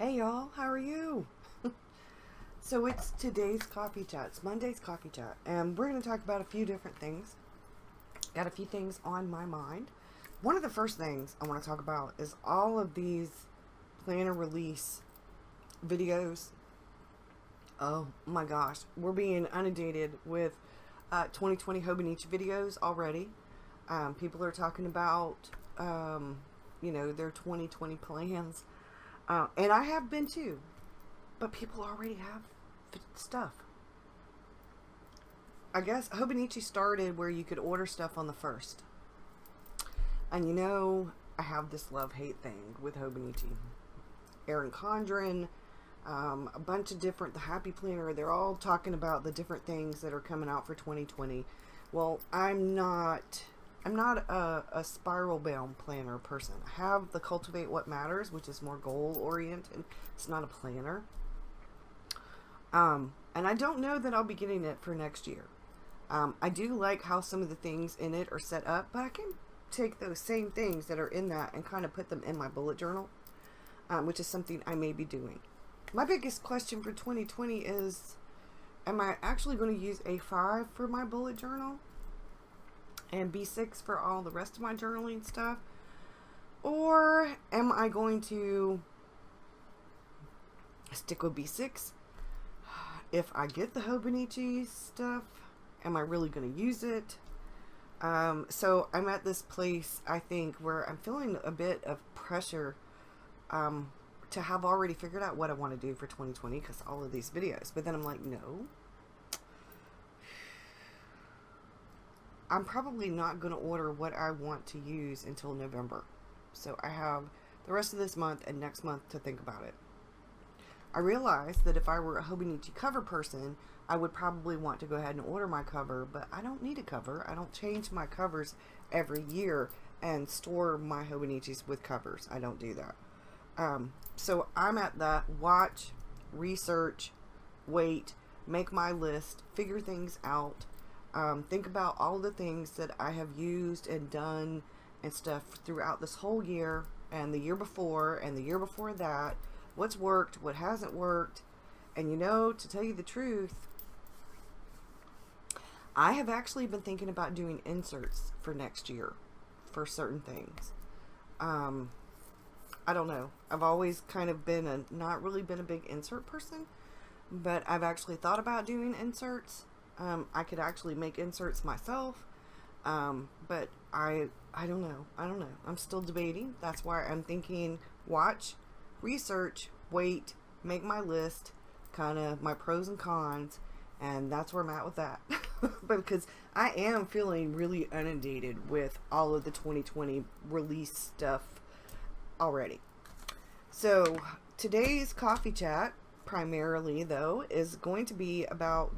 Hey y'all, how are you? So it's today's coffee chat. It's Monday's coffee chat, and we're going to talk about a few different things. Got a few things on my mind. One of the first things I want to talk about is all of these planner release videos. Oh my gosh, we're being inundated with 2020 Hobonichi videos already. People are talking about, their 2020 plans. And I have been too, but people already have stuff. I guess Hobonichi started where you could order stuff on the 1st. And I have this love-hate thing with Hobonichi. Erin Condren, a bunch of different, the Happy Planner, they're all talking about the different things that are coming out for 2020. Well, I'm not a spiral bound planner person. I have the Cultivate What Matters, which is more goal oriented. It's not a planner. And I don't know that I'll be getting it for next year. I do like how some of the things in it are set up, but I can take those same things that are in that and kind of put them in my bullet journal, which is something I may be doing. My biggest question for 2020 is, am I actually going to use A5 for my bullet journal and B6 for all the rest of my journaling stuff? Or am I going to stick with B6? If I get the Hobonichi stuff, am I really going to use it? So I'm at this place, I think, where I'm feeling a bit of pressure to have already figured out what I want to do for 2020 because all of these videos. But then I'm like, no. I'm probably not going to order what I want to use until November. So I have the rest of this month and next month to think about it. I realized that if I were a Hobonichi cover person, I would probably want to go ahead and order my cover, but I don't need a cover. I don't change my covers every year and store my Hobonichis with covers. I don't do that. So I'm at that watch, research, wait, make my list, figure things out. Think about all the things that I have used and done and stuff throughout this whole year and the year before and the year before that. What's worked, what hasn't worked. And to tell you the truth, I have actually been thinking about doing inserts for next year for certain things. I don't know. I've always kind of been not really been a big insert person, but I've actually thought about doing inserts. I could actually make inserts myself, but I don't know. I'm still debating. That's why I'm thinking watch, research, wait, make my list, kind of my pros and cons, and that's where I'm at with that. Because I am feeling really inundated with all of the 2020 release stuff already. So today's coffee chat, primarily though, is going to be about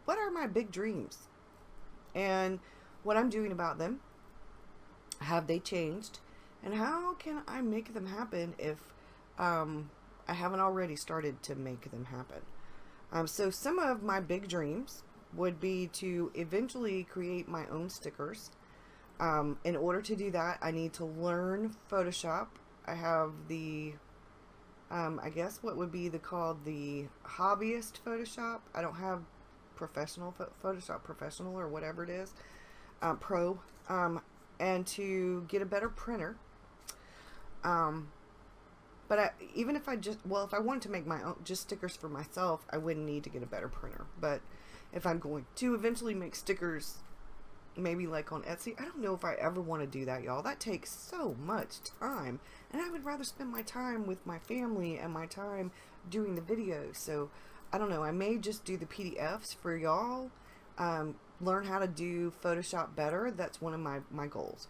what are my big dreams and what I'm doing about them. Have they changed? And how can I make them happen if I haven't already started to make them happen? So some of my big dreams would be to eventually create my own stickers. In order to do that, I need to learn Photoshop. I have the, I guess what would be called the hobbyist Photoshop. I don't have professional Photoshop Professional or whatever it is, Pro, and to get a better printer. But even if if I wanted to make my own just stickers for myself, I wouldn't need to get a better printer. But if I'm going to eventually make stickers, maybe like on Etsy, I don't know if I ever want to do that, y'all. That takes so much time, and I would rather spend my time with my family and my time doing the videos. So I don't know. I may just do the PDFs for y'all. Learn how to do Photoshop better. That's one of my goals,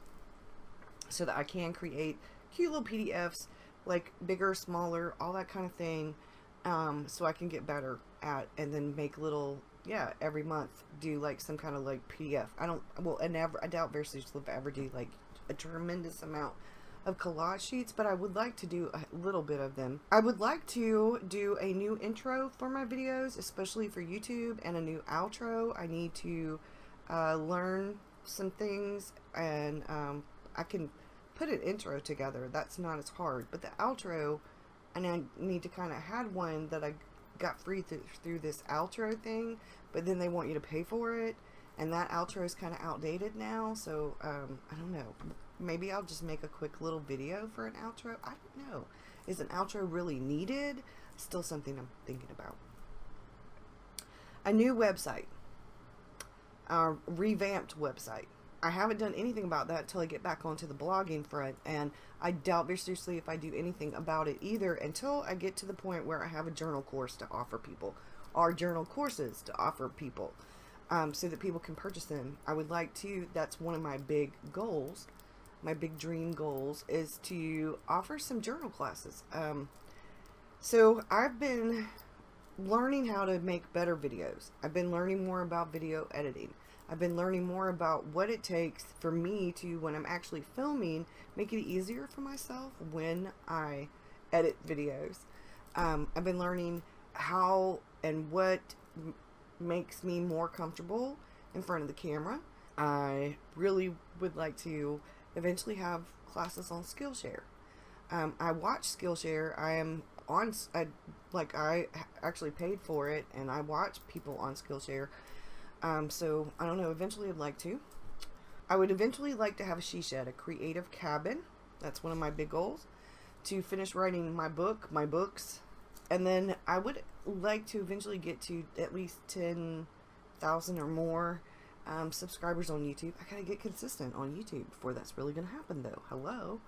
so that I can create cute little PDFs, like bigger, smaller, all that kind of thing, so I can get better at, and then make little, every month do like some kind of like PDF. I doubt Versus will ever do like a tremendous amount of collage sheets, but I would like to do a little bit of them. I would like to do a new intro for my videos, especially for YouTube, and a new outro. I need to learn some things, and I can put an intro together. That's not as hard. But the outro, and I need to kind of had one that I got free through this outro thing, but then they want you to pay for it, and that outro is kind of outdated now. So I don't know. Maybe I'll just make a quick little video for an outro. I don't know. Is an outro really needed? Still something I'm thinking about. A new website. A revamped website. I haven't done anything about that until I get back onto the blogging front, and I doubt very seriously if I do anything about it either until I get to the point where I have a journal course to offer people, or journal courses to offer people, so that people can purchase them. I would like to, that's one of my big goals, my big dream goals, is to offer some journal classes. So I've been learning how to make better videos. I've been learning more about video editing. I've been learning more about what it takes for me to, when I'm actually filming, make it easier for myself when I edit videos. I've been learning how and what makes me more comfortable in front of the camera. I really would like to eventually have classes on Skillshare. I watch Skillshare. I actually paid for it, and I watch people on Skillshare. So I don't know, eventually I'd like to. I would eventually like to have a she shed, a creative cabin. That's one of my big goals. To finish writing my books. And then I would like to eventually get to at least 10,000 or more subscribers on YouTube. I gotta get consistent on YouTube before that's really gonna happen though. Hello.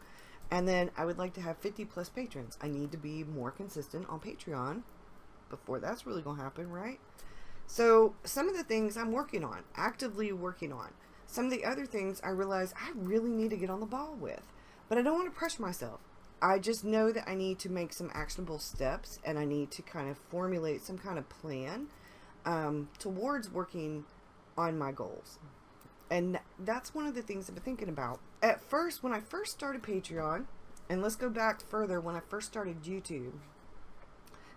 And then I would like to have 50 plus patrons. I need to be more consistent on Patreon before that's really gonna happen, right? So some of the things I'm working on, actively working on. Some of the other things I realize I really need to get on the ball with, but I don't want to pressure myself. I just know that I need to make some actionable steps, and I need to kind of formulate some kind of plan towards working on my goals. And that's one of the things I've been thinking about. At first, when I first started Patreon, and let's go back further, when I first started YouTube,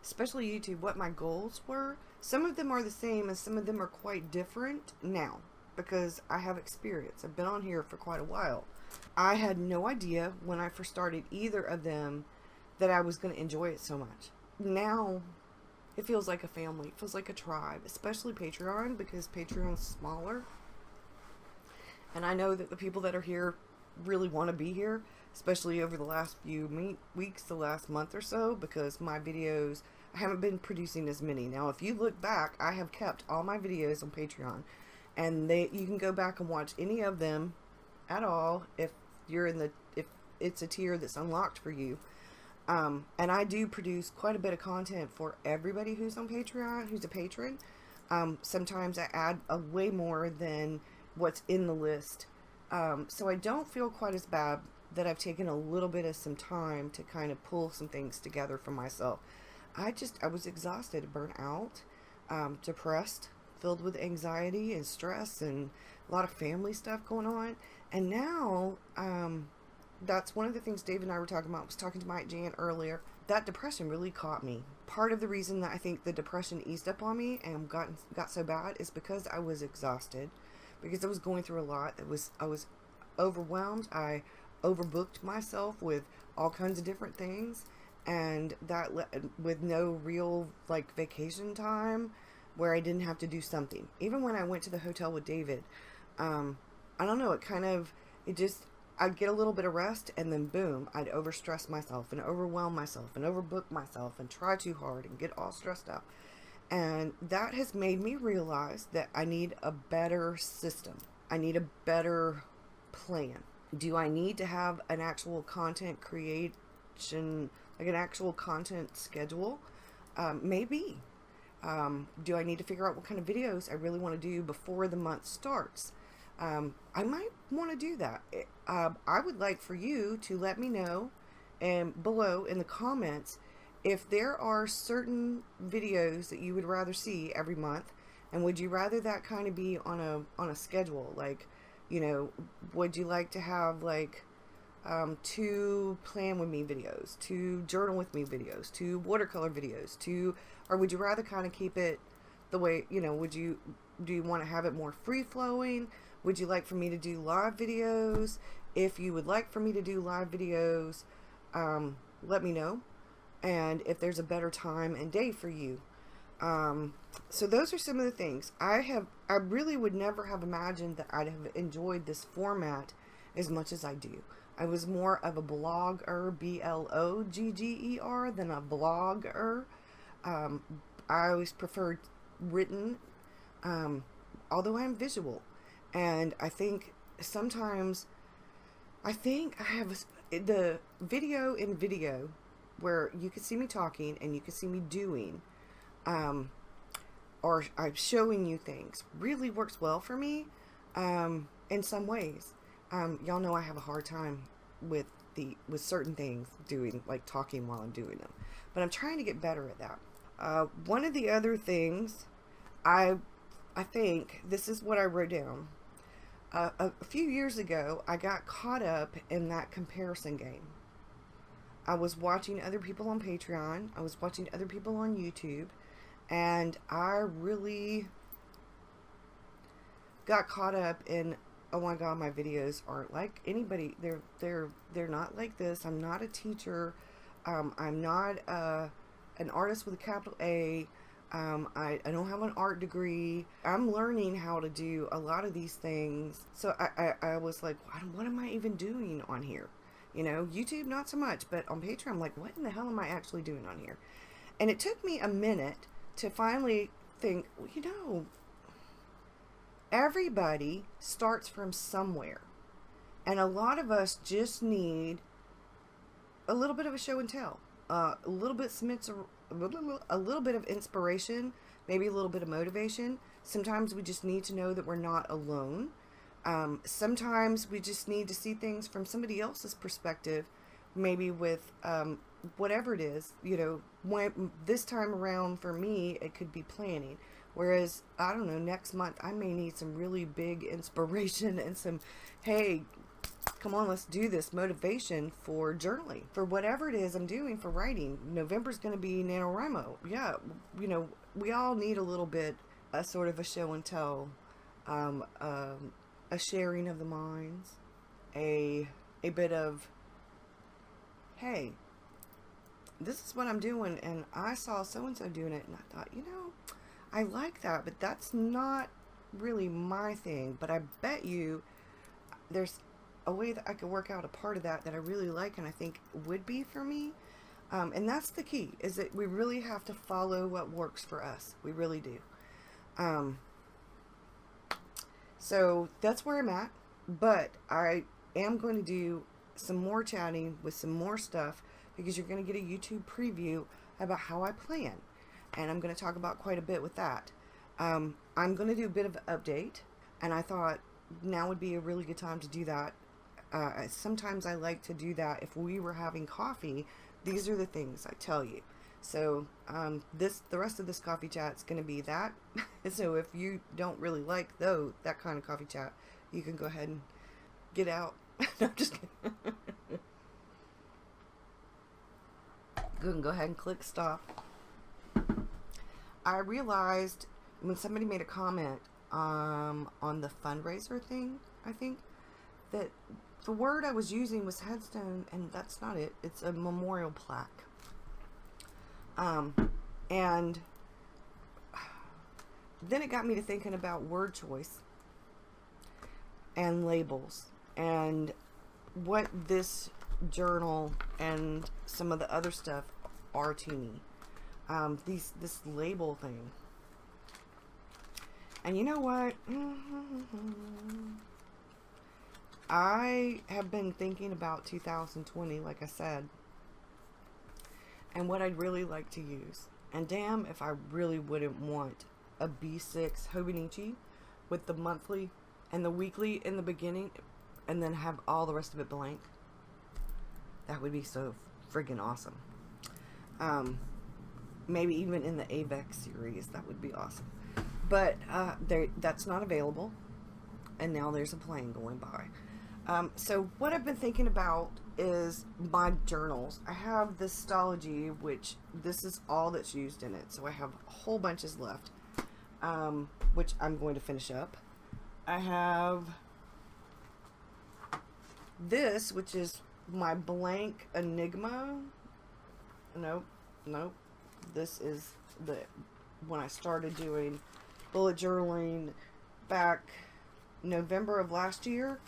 especially YouTube, what my goals were, some of them are the same and some of them are quite different now because I have experience. I've been on here for quite a while. I had no idea when I first started either of them that I was going to enjoy it so much. Now, it feels like a family. It feels like a tribe, especially Patreon, because Patreon's smaller. And I know that the people that are here really want to be here, especially over the last few weeks, the last month or so, because my videos, I haven't been producing as many. Now, if you look back, I have kept all my videos on Patreon, and you can go back and watch any of them at all if it's a tier that's unlocked for you. And I do produce quite a bit of content for everybody who's on Patreon, who's a patron. Sometimes I add a way more than what's in the list. So I don't feel quite as bad that I've taken a little bit of some time to kind of pull some things together for myself. I was exhausted, burnt out, depressed, filled with anxiety and stress and a lot of family stuff going on. And now, that's one of the things Dave and I were talking about. I was talking to Mike Jan earlier. That depression really caught me. Part of the reason that I think the depression eased up on me and got so bad is because I was exhausted, because I was going through a lot. I was overwhelmed. I overbooked myself with all kinds of different things, and that with no real vacation time where I didn't have to do something. Even when I went to the hotel with David, I don't know, I'd get a little bit of rest, and then boom, I'd overstress myself and overwhelm myself and overbook myself and try too hard and get all stressed out. And that has made me realize that I need a better system. I need a better plan. Do I need to have an actual content creation, an actual content schedule? Maybe. Do I need to figure out what kind of videos I really want to do before the month starts? I might want to do that. I would like for you to let me know below in the comments if there are certain videos that you would rather see every month, and would you rather that kind of be on a schedule? Would you like to have 2 plan with me videos, 2 journal with me videos, 2 watercolor videos, or would you rather kind of keep it the way, do you want to have it more free flowing? Would you like for me to do live videos? If you would like for me to do live videos, let me know. And if there's a better time and day for you. So those are some of the things. I really would never have imagined that I'd have enjoyed this format as much as I do. I was more of a blogger, B-L-O-G-G-E-R, than a blogger. I always preferred written, although I'm visual. And I think sometimes, I have the video in video where you can see me talking and you can see me doing, or I'm showing you things, really works well for me, in some ways. Y'all know I have a hard time with certain things doing, like talking while I'm doing them, but I'm trying to get better at that. One of the other things, I think this is what I wrote down. A few years ago, I got caught up in that comparison game. I was watching other people on Patreon. I was watching other people on YouTube. And I really got caught up in, oh my God, my videos aren't like anybody. They're not like this. I'm not a teacher. I'm not an artist with a capital A. I don't have an art degree. I'm learning how to do a lot of these things. So I was like, what am I even doing on here? You know, YouTube, not so much, but on Patreon, I'm like, what in the hell am I actually doing on here? And it took me a minute to finally think, well, you know, everybody starts from somewhere. And a lot of us just need a little bit of a show and tell. A little bit of inspiration, maybe a little bit of motivation. Sometimes we just need to know that we're not alone. Sometimes we just need to see things from somebody else's perspective, maybe with whatever it is. You know, when this time around for me, it could be planning. Whereas, I don't know, next month I may need some really big inspiration and some, hey, come on, let's do this motivation for journaling, for whatever it is I'm doing for writing. November's going to be NaNoWriMo. Yeah, you know, we all need a little bit, a sort of a show and tell, a sharing of the minds, a bit of, hey, this is what I'm doing, and I saw so-and-so doing it, and I thought, you know, I like that, but that's not really my thing. But I bet you there's a way that I could work out a part of that I really like and I think would be for me. And that's the key, is that we really have to follow what works for us. We really do. So that's where I'm at. But I am going to do some more chatting with some more stuff, because you're going to get a YouTube preview about how I plan. And I'm going to talk about quite a bit with that. I'm going to do a bit of an update, and I thought now would be a really good time to do that. Sometimes I like to do that. If we were having coffee, these are the things I tell you. So the rest of this coffee chat is going to be that. So if you don't really like that kind of coffee chat, you can go ahead and get out. No, I'm just kidding. Go ahead and click stop. I realized when somebody made a comment on the fundraiser thing, I think, that the word I was using was headstone, and that's not it. It's a memorial plaque. And then it got me to thinking about word choice and labels and what this journal and some of the other stuff are to me. This label thing. And you know what? I have been thinking about 2020, like I said, and what I'd really like to use. And damn if I really wouldn't want a B6 Hobonichi with the monthly and the weekly in the beginning, and then have all the rest of it blank. That would be so friggin' awesome. Maybe even in the AVEX series, that would be awesome. But that's not available, and now there's a plane going by. So what I've been thinking about is my journals. I have this Stology, which this is all that's used in it. So I have whole bunches left, which I'm going to finish up. I have this, which is my blank enigma. Nope, nope. This is when I started doing bullet journaling back November of last year,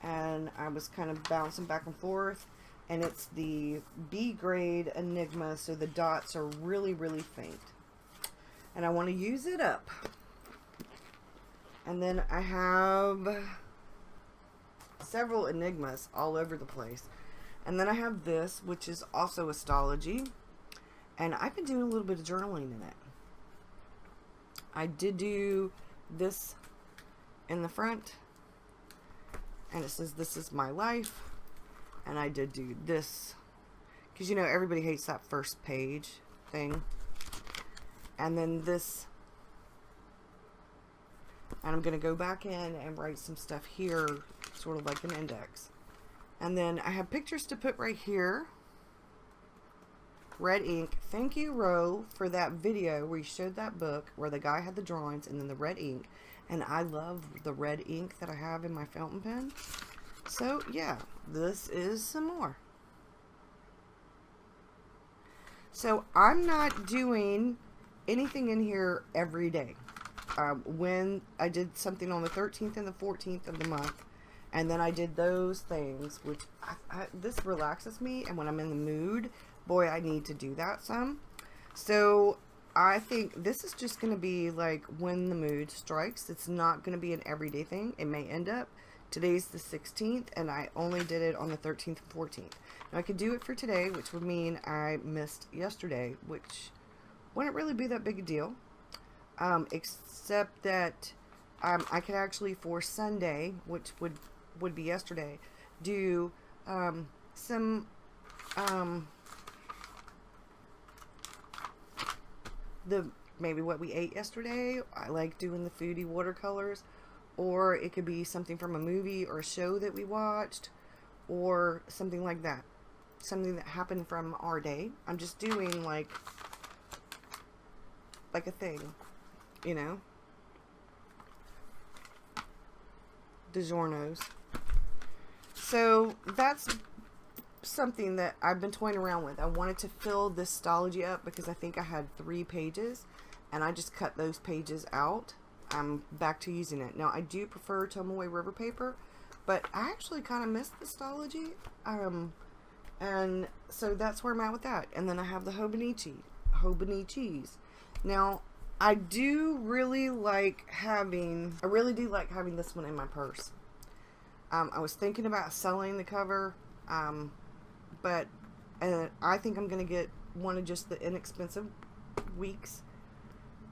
and I was kind of bouncing back and forth, and it's the B grade enigma, so the dots are really, really faint, and I want to use it up. And then I have several enigmas all over the place. And then I have this, which is also astrology. And I've been doing a little bit of journaling in it. I did do this in the front. And it says, "This is my life." And I did do this. Because, you know, everybody hates that first page thing. And then this. And I'm going to go back in and write some stuff here, sort of like an index. And then I have pictures to put right here. Red ink. Thank you, Ro, for that video where you showed that book where the guy had the drawings and then the red ink. And I love the red ink that I have in my fountain pen. So, yeah, this is some more. So, I'm not doing anything in here every day. When I did something on the 13th and the 14th of the month, and then I did those things, which this relaxes me, and when I'm in the mood, boy, I need to do that some. So I think this is just going to be like when the mood strikes. It's not going to be an everyday thing. It may end up. Today's the 16th, and I only did it on the 13th and 14th. Now, I could do it for today, which would mean I missed yesterday, which wouldn't really be that big a deal. Except that I could actually, for Sunday, which would be yesterday, do some maybe what we ate yesterday. I like doing the foodie watercolors, or it could be something from a movie or a show that we watched, or something like that, something that happened from our day. I'm just doing like a thing, you know. DiGiorno's. So that's something that I've been toying around with. I wanted to fill this astrology up because I think I had 3 pages, and I just cut those pages out. I'm back to using it. Now, I do prefer Tomoe River paper, but I actually kind of miss the astrology. And so that's where I'm at with that. And then I have the Hobonichis. Now, I do really like having this one in my purse. I was thinking about selling the cover, but I think I'm going to get one of just the inexpensive weeks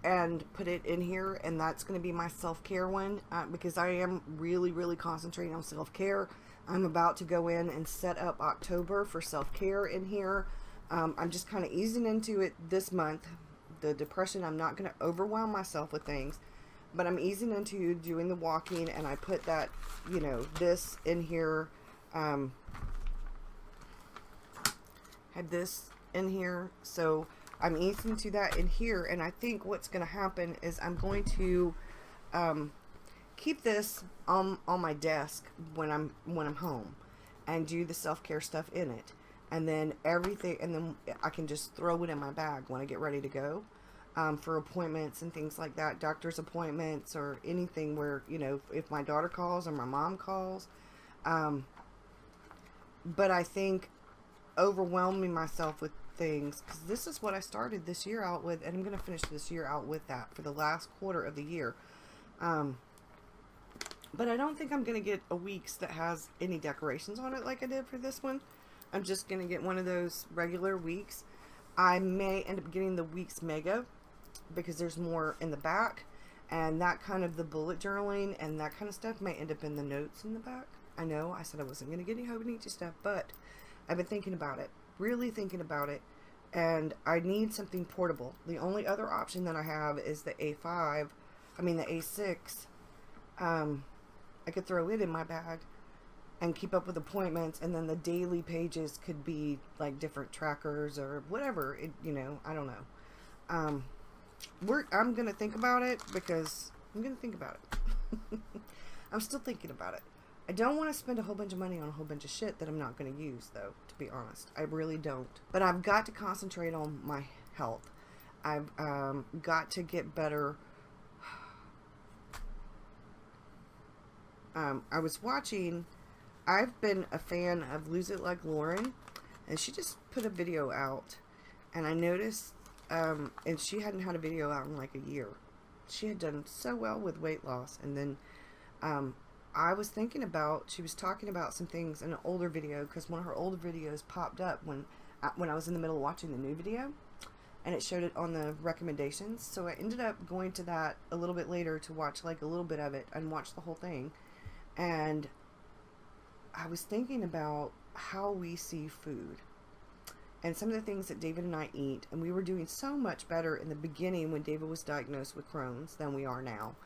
and put it in here, and that's going to be my self-care one, because I am really, really concentrating on self-care. I'm about to go in and set up October for self-care in here. I'm just kind of easing into it this month. The depression, I'm not going to overwhelm myself with things, but I'm easing into doing the walking, and I put that, you know, this in here, had this in here, so I'm easing to that in here, and I think what's going to happen is I'm going to keep this on my desk when I'm home, and do the self-care stuff in it. And then everything, and then I can just throw it in my bag when I get ready to go, for appointments and things like that, doctor's appointments or anything where, you know, if my daughter calls or my mom calls. But I think overwhelming myself with things, because this is what I started this year out with, and I'm going to finish this year out with that for the last quarter of the year. But I don't think I'm going to get a week's that has any decorations on it like I did for this one. I'm just going to get one of those regular weeks. I may end up getting the week's mega because there's more in the back, and that kind of the bullet journaling and that kind of stuff may end up in the notes in the back. I know I said I wasn't going to get any Hobonichi stuff, but I've been thinking about it, really thinking about it, and I need something portable. The only other option that I have is the the A6. I could throw it in my bag and keep up with appointments, and then the daily pages could be like different trackers or whatever, you know, I don't know. I'm gonna think about it, because I'm gonna think about it. I'm still thinking about it. I don't want to spend a whole bunch of money on a whole bunch of shit that I'm not going to use, though, to be honest. I really don't. But I've got to concentrate on my health. I've got to get better. I was watching, I've been a fan of Lose It Like Lauren, and she just put a video out, and I noticed, and she hadn't had a video out in like a year. She had done so well with weight loss, and then I was thinking about, she was talking about some things in an older video, because one of her older videos popped up when I was in the middle of watching the new video, and it showed it on the recommendations. So I ended up going to that a little bit later to watch like a little bit of it and watch the whole thing. And I was thinking about how we see food and some of the things that David and I eat, and we were doing so much better in the beginning when David was diagnosed with Crohn's than we are now.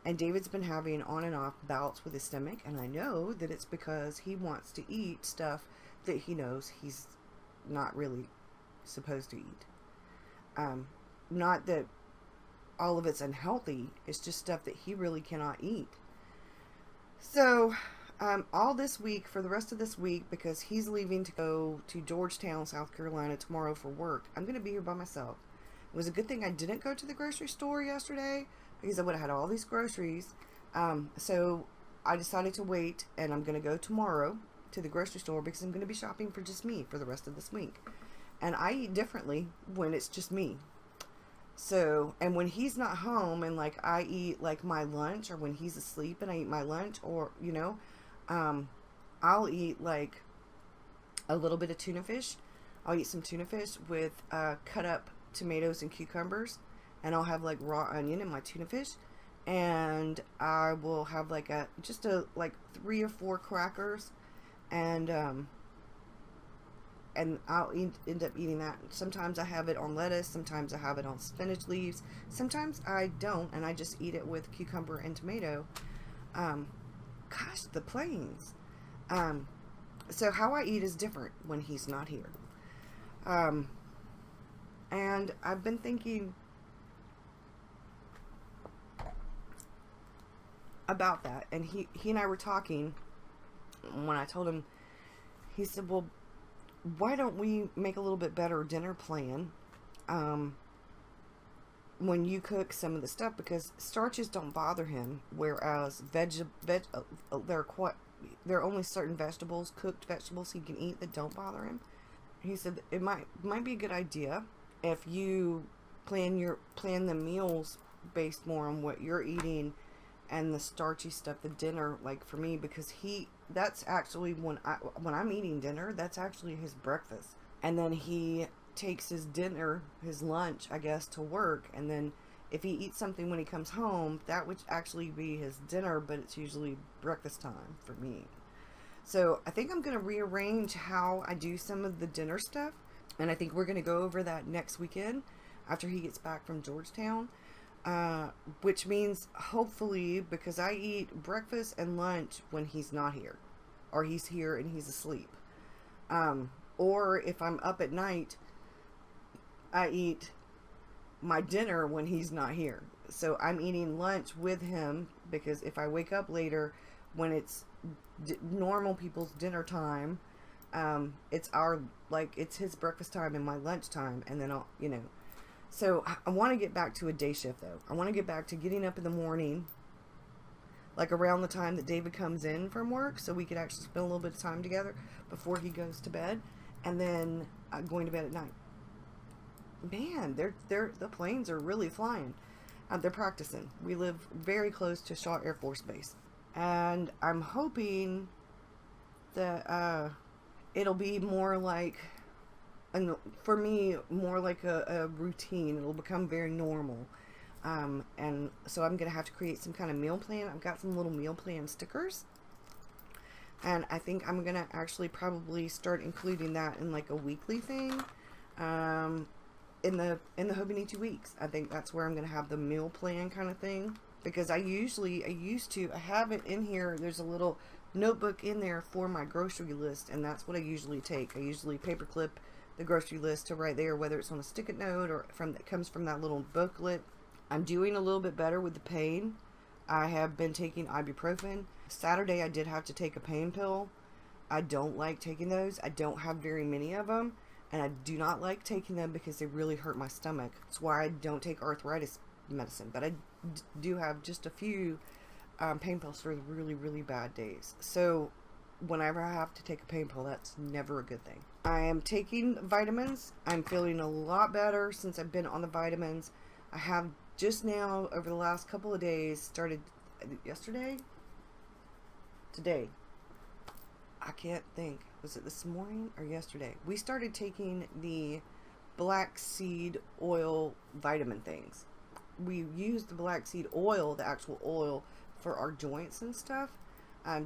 And David's been having on and off bouts with his stomach, and I know that it's because he wants to eat stuff that he knows he's not really supposed to eat. Not that all of it's unhealthy, it's just stuff that he really cannot eat. So, all this week, for the rest of this week, because he's leaving to go to Georgetown, South Carolina tomorrow for work, I'm going to be here by myself. It was a good thing I didn't go to the grocery store yesterday, because I would have had all these groceries. So I decided to wait, and I'm going to go tomorrow to the grocery store because I'm going to be shopping for just me for the rest of this week. And I eat differently when it's just me. So, and when he's not home and like I eat like my lunch, or when he's asleep and I eat my lunch, or, you know, I'll eat like a little bit of tuna fish. I'll eat some tuna fish with cut up tomatoes and cucumbers, and I'll have like raw onion in my tuna fish, and I will have like just like 3 or 4 crackers, and I'll end up eating that. Sometimes I have it on lettuce, sometimes I have it on spinach leaves, sometimes I don't, and I just eat it with cucumber and tomato. Gosh, the plains. So how I eat is different when he's not here. And I've been thinking about that, and he and I were talking when I told him. He said, well, why don't we make a little bit better dinner plan when you cook some of the stuff, because starches don't bother him, whereas there are only certain vegetables, cooked vegetables, he can eat that don't bother him. He said it might be a good idea if you plan the meals based more on what you're eating and the starchy stuff, the dinner, like for me, because that's actually when I'm eating dinner, that's actually his breakfast. And then he takes his lunch, I guess, to work, and then if he eats something when he comes home, that would actually be his dinner, but it's usually breakfast time for me. So I think I'm going to rearrange how I do some of the dinner stuff, and I think we're going to go over that next weekend after he gets back from Georgetown. Which means hopefully, because I eat breakfast and lunch when he's not here, or he's here and he's asleep, or if I'm up at night, I eat my dinner when he's not here. So I'm eating lunch with him, because if I wake up later when it's normal people's dinner time, it's his breakfast time and my lunch time, and then I'll, you know. So I want to get back to a day shift, though. I want to get back to getting up in the morning, like around the time that David comes in from work, so we could actually spend a little bit of time together before he goes to bed, and then going to bed at night. Man, the planes are really flying. They're practicing. We live very close to Shaw Air Force Base, and I'm hoping that it'll be more like, and for me, more like a routine. It'll become very normal. And so I'm going to have to create some kind of meal plan. I've got some little meal plan stickers. And I think I'm going to actually probably start including that in like a weekly thing. In the Hobie 2 weeks. I think that's where I'm going to have the meal plan kind of thing. Because I have it in here. There's a little notebook in there for my grocery list. And that's what I usually take. I usually paperclip the grocery list to right there, whether it's on a stick-it note or that comes from that little booklet. I'm doing a little bit better with the pain. I have been taking ibuprofen. Saturday I did have to take a pain pill. I don't like taking those. I don't have very many of them, and I do not like taking them because they really hurt my stomach. That's why I don't take arthritis medicine, but I do have just a few pain pills for the really, really bad days. So whenever I have to take a pain pill, that's never a good thing. I am taking vitamins. I'm feeling a lot better since I've been on the vitamins. I have just now, over the last couple of days, started yesterday? Today. I can't think. Was it this morning or yesterday? We started taking the black seed oil vitamin things. We use the black seed oil, the actual oil, for our joints and stuff.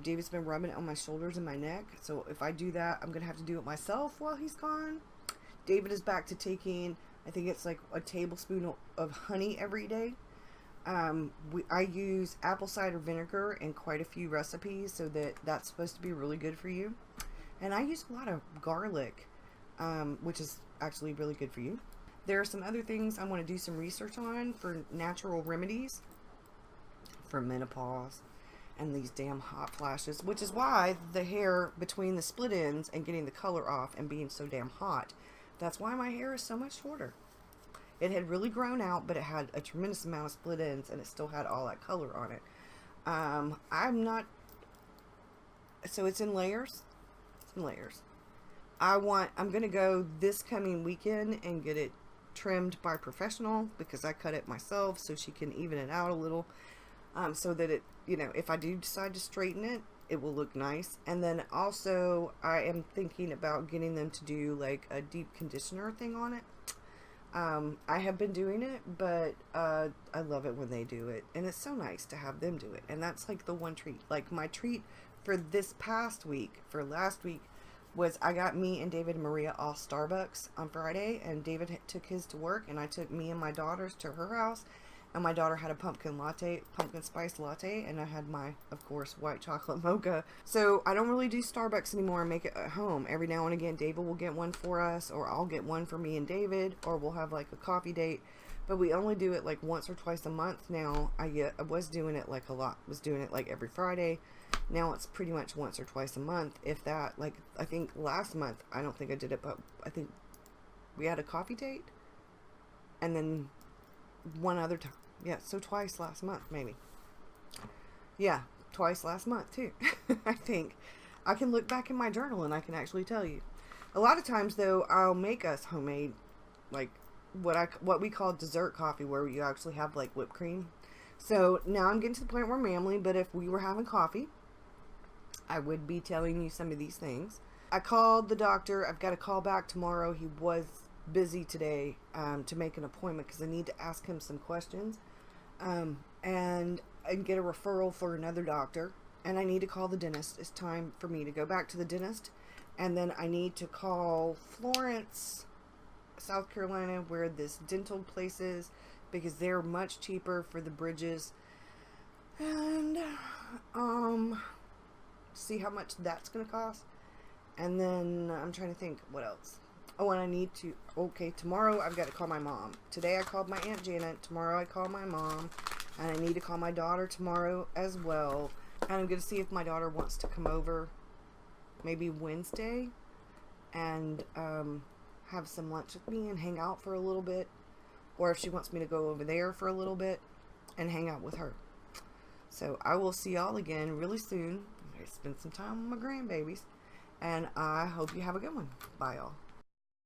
David's been rubbing it on my shoulders and my neck. So if I do that, I'm going to have to do it myself while he's gone. David is back to taking, I think it's like a tablespoon of honey every day. I use apple cider vinegar in quite a few recipes, so that's supposed to be really good for you. And I use a lot of garlic, which is actually really good for you. There are some other things I want to do some research on for natural remedies for menopause and these damn hot flashes, which is why the hair between the split ends and getting the color off and being so damn hot, that's why my hair is so much shorter. It had really grown out, but it had a tremendous amount of split ends, and it still had all that color on it. I'm not, so it's in layers. It's in layers. I'm going to go this coming weekend and get it trimmed by a professional, because I cut it myself, so she can even it out a little, so that it, if I do decide to straighten it, it will look nice. And then also, I am thinking about getting them to do like a deep conditioner thing on it. I have been doing it, but I love it when they do it, and it's so nice to have them do it. And that's like the one treat. Like my treat for this past week, for last week, was I got me and David and Maria all Starbucks on Friday, and David took his to work, and I took me and my daughters to her house, and my daughter had a pumpkin spice latte, and I had my, of course, white chocolate mocha. So I don't really do Starbucks anymore and make it at home. Every now and again, David will get one for us, or I'll get one for me and David, or we'll have like a coffee date. But we only do it like once or twice a month now. I was doing it like a lot. Was doing it like every Friday. Now it's pretty much once or twice a month, if that. Like, I think last month, I don't think I did it, but I think we had a coffee date, and then one other time. Yeah, so twice last month, maybe. Yeah, twice last month, too. I think. I can look back in my journal and I can actually tell you. A lot of times, though, I'll make us homemade, like, what we call dessert coffee, where you actually have, like, whipped cream. So, now I'm getting to the point where I'm rambling, but if we were having coffee, I would be telling you some of these things. I called the doctor. I've got to call back tomorrow. He was busy today to make an appointment because I need to ask him some questions and get a referral for another doctor, and I need to call the dentist. It's time for me to go back to the dentist, and then I need to call Florence, South Carolina, where this dental place is, because they're much cheaper for the bridges, and see how much that's gonna cost. And then I'm trying to think what else. Oh, and I need to, tomorrow I've got to call my mom. Today I called my Aunt Janet. Tomorrow I call my mom. And I need to call my daughter tomorrow as well. And I'm going to see if my daughter wants to come over maybe Wednesday and have some lunch with me and hang out for a little bit. Or if she wants me to go over there for a little bit and hang out with her. So I will see y'all again really soon. I'm going to spend some time with my grandbabies. And I hope you have a good one. Bye, y'all.